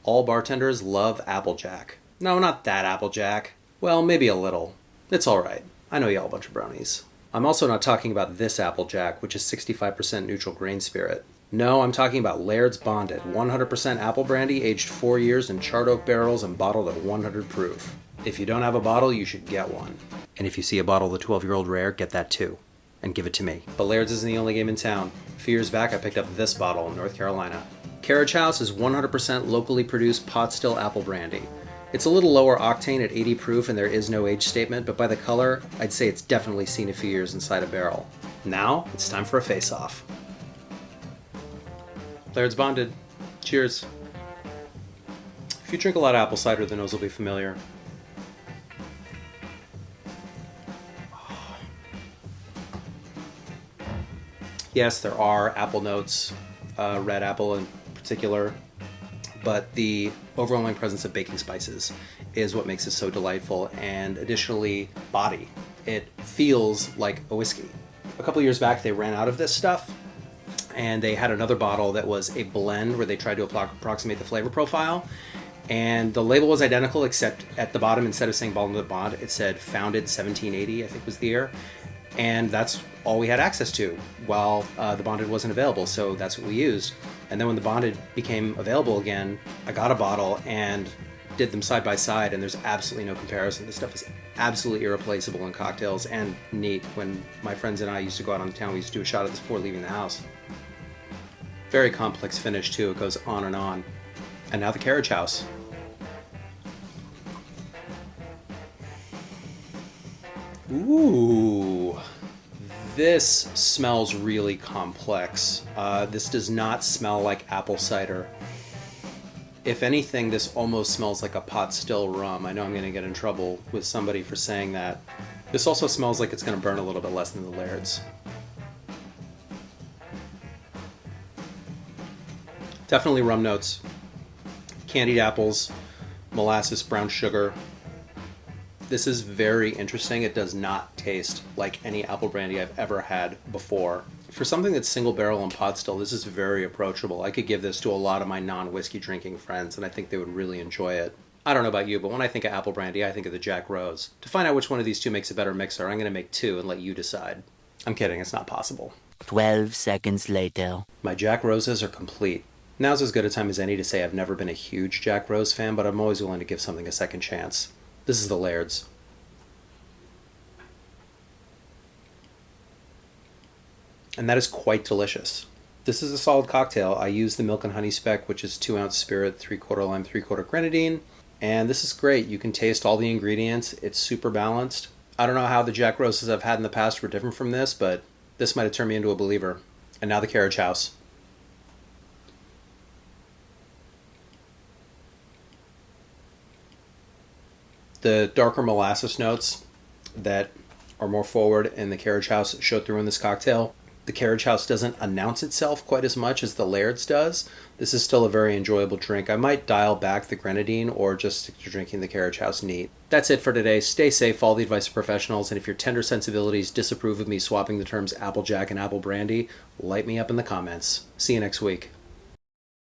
All bartenders love Applejack. No, not that Applejack. Well, maybe a little. It's alright. I know y'all a bunch of bronies. I'm also not talking about this Applejack, which is 65% neutral grain spirit. No, I'm talking about Laird's Bonded, 100% apple brandy, aged 4 years in charred oak barrels and bottled at 100 proof. If you don't have a bottle, you should get one. And if you see a bottle of the 12-year-old rare, get that too. And give it to me. But Laird's isn't the only game in town. A few years back, I picked up this bottle in North Carolina. Carriage House is 100% locally produced pot still apple brandy. It's a little lower octane at 80 proof and there is no age statement, but by the color, I'd say it's definitely seen a few years inside a barrel. Now, it's time for a face-off. Laird's Bonded. Cheers. If you drink a lot of apple cider, the nose will be familiar. Yes, there are apple notes, red apple in particular, but the overwhelming presence of baking spices is what makes it so delightful, and additionally, body. It feels like a whiskey. A couple years back, they ran out of this stuff, and they had another bottle that was a blend where they tried to approximate the flavor profile, and the label was identical, except at the bottom, instead of saying Bottled Bond, it said founded 1780, I think was the year. And that's all we had access to while the Bonded wasn't available, so that's what we used. And then when the Bonded became available again, I got a bottle and did them side by side, and there's absolutely no comparison. This stuff is absolutely irreplaceable in cocktails and neat. When my friends and I used to go out on the town, we used to do a shot of this before leaving the house. Very complex finish too, it goes on and on. And now the Carriage House. Ooh, this smells really complex. This does not smell like apple cider. If anything, this almost smells like a pot still rum. I know I'm going to get in trouble with somebody for saying that. This also smells like it's going to burn a little bit less than the Laird's. Definitely rum notes. Candied apples, molasses, brown sugar. This is very interesting. It does not taste like any apple brandy I've ever had before. For something that's single barrel and pot still, this is very approachable. I could give this to a lot of my non-whiskey drinking friends, and I think they would really enjoy it. I don't know about you, but when I think of apple brandy, I think of the Jack Rose. To find out which one of these two makes a better mixer, I'm going to make two and let you decide. I'm kidding, it's not possible. 12 seconds later. My Jack Roses are complete. Now's as good a time as any to say I've never been a huge Jack Rose fan, but I'm always willing to give something a second chance. This is the Laird's. And that is quite delicious. This is a solid cocktail. I use the milk and honey spec, which is 2-ounce spirit, 3/4 lime, 3/4 grenadine. And this is great. You can taste all the ingredients. It's super balanced. I don't know how the Jack Roses I've had in the past were different from this, but this might have turned me into a believer. And now the Carriage House. The darker molasses notes that are more forward in the Carriage House show through in this cocktail. The Carriage House doesn't announce itself quite as much as the Laird's does. This is still a very enjoyable drink. I might dial back the grenadine or just stick to drinking the Carriage House neat. That's it for today. Stay safe, follow the advice of professionals, and if your tender sensibilities disapprove of me swapping the terms Applejack and apple brandy, light me up in the comments. See you next week.